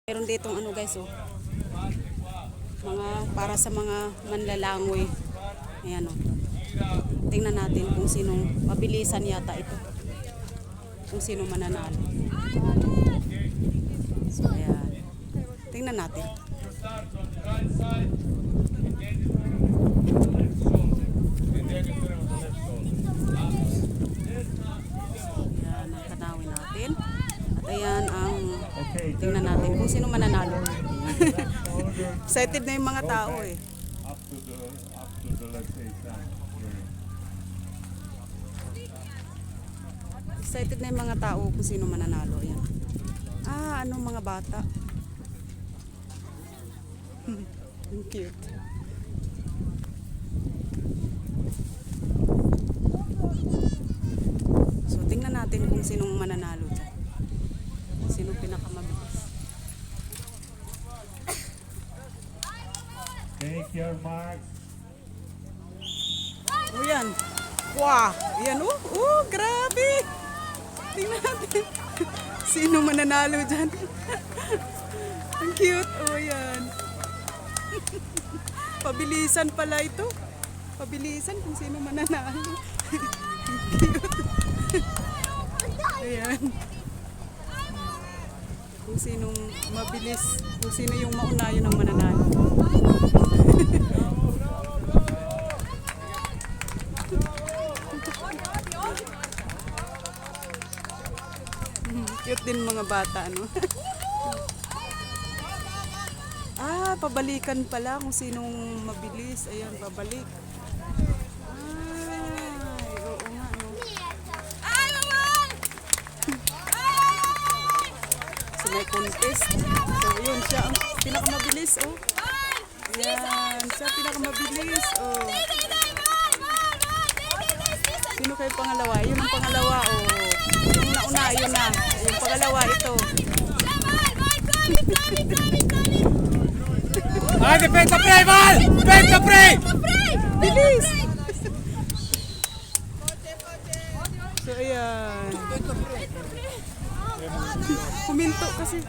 Meron ditong ano guys, oh. Mga para sa mga manlalangoy. Ayan, oh. Tingnan natin kung sinong mabilisan yata ito. Kung sino mananalo. So ayan. Tingnan natin. Ayan ang tanawin natin. At ayan ang tingnan natin kung sino mananalo. Excited na yung mga tao eh. Excited na yung mga tao kung sino mananalo. Ayan. Ano mga bata. Ang cute. So tingnan natin kung sinong mananalo dyan. Sino pinakamabilis. Take your mark. O yan. Wow. Yan oh. Oh, grabe. Tingnan natin. Sino mananalo dyan? Ang cute. O yan. Pabilisan pala ito. Pabilisan kung sino mananalo. Ang cute. Ayan. Kung sinong mabilis. Kung sino yung mauna yun ang mananalo. Cute din mga bata, ano? Pabalikan pala kung sinong mabilis. Ayan, babalik. Oo nga, no? So, may contest. So, yun, siya ang pinakamabilis, oh. Ayan, siya pinakamabilis, oh. Sino kayo pangalawa? Yun ang pangalawa, oh. Yung nauna, yun na. Yung pangalawa, ito. Ay, defensa pre, Val! Defensa pre! Bilis! So, ayan. Kuminto kasi.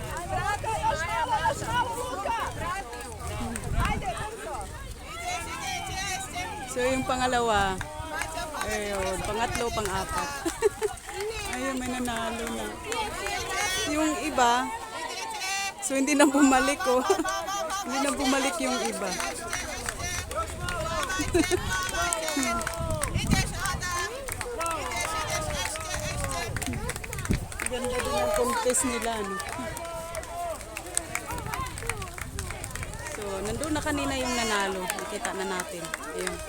So, yung pangalawa. Ayun, pangatlo, pang-apat. Ayun, may nanalo na. Yung iba, so hindi na bumalik, oh. Hindi na bumalik yung iba. Ganda din ang contest nila, no? So, nandun na kanina yung nanalo. Nakita na natin. Ayun.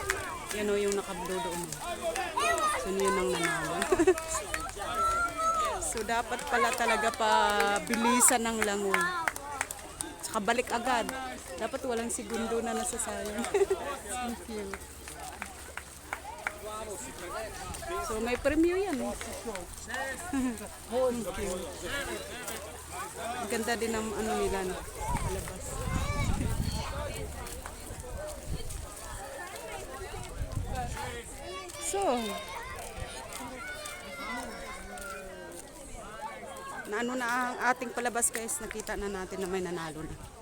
Yan o yung nakablo doon. So, yun ang nanalo. So, dapat pala talaga pa bilisan ng langoy. Tsaka balik agad. Dapat walang segundo na nasasayang. Thank you. So, may premyo yan. Thank you. Ang ganda din ng ano nila, no? Palabas. So, na ano na ang ating palabas guys, nakita na natin na may nanalo na.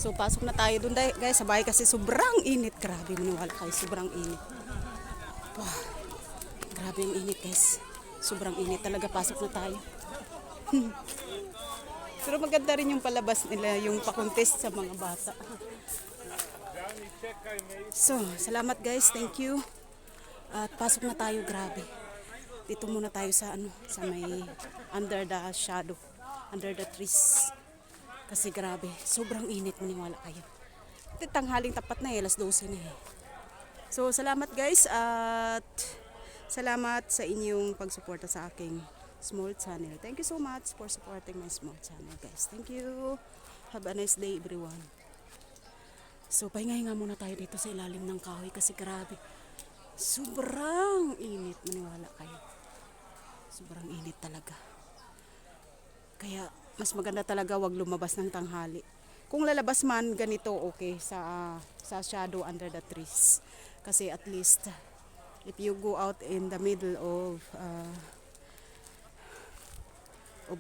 So pasok na tayo doon guys, sa bahay kasi sobrang init. Grabe, maniwala kayo, sobrang init. Wow, grabe yung init guys. Sobrang init talaga, pasok na tayo. Pero maganda rin yung palabas nila, yung pa-contest sa mga bata. So, salamat guys, thank you. At pasok na tayo, grabe. Dito muna tayo sa ano, sa may under the shadow, under the trees. Kasi grabe, sobrang init, maniwala kayo. Tanghaling tapat na eh, alas 12 na eh. So, salamat guys at salamat sa inyong pagsuporta sa aking small channel. Thank you so much for supporting my small channel guys. Thank you. Have a nice day everyone. So, pahinga-hinga muna tayo dito sa ilalim ng kahoy kasi grabe. Sobrang init, maniwala kayo. Sobrang init talaga. Kaya mas maganda talaga wag lumabas ng tanghali. Kung lalabas man ganito okay sa shadow under the trees. Kasi at least if you go out in the middle of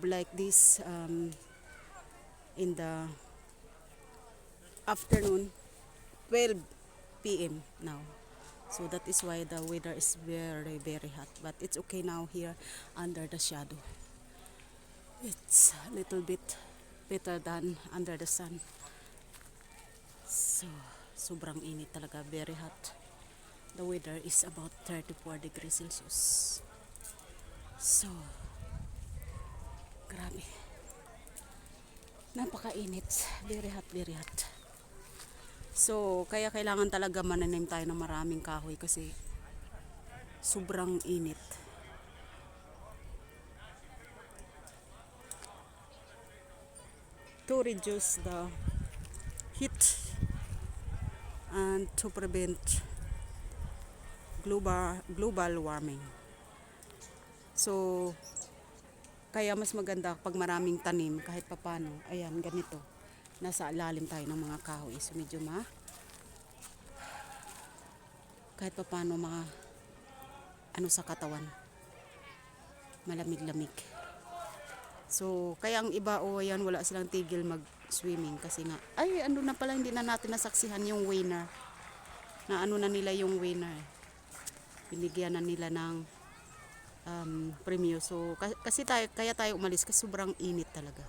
like this in the afternoon 12 p.m. now. So that is why the weather is very very hot, but it's okay now here under the shadow. It's a little bit better than under the sun. So sobrang init talaga, very hot. The weather is about 34 degrees Celsius. So grabe. Napakainit, very hot, very hot. So, kaya kailangan talaga mananim tayo ng maraming kahoy kasi sobrang init. To reduce the heat and to prevent global warming. So, kaya mas maganda pag maraming tanim kahit papano. Ayan, ganito. Nasa ilalim tayo ng mga kahoy. So, medyo kahit papano ano sa katawan, malamig-lamig. So kaya ang iba ayan, wala silang tigil mag-swimming kasi nga ano na pala, hindi na natin nasaksihan yung winner, na ano na nila yung winner, binigyan na nila ng premyo. So kasi kaya tayo umalis kasi sobrang init talaga.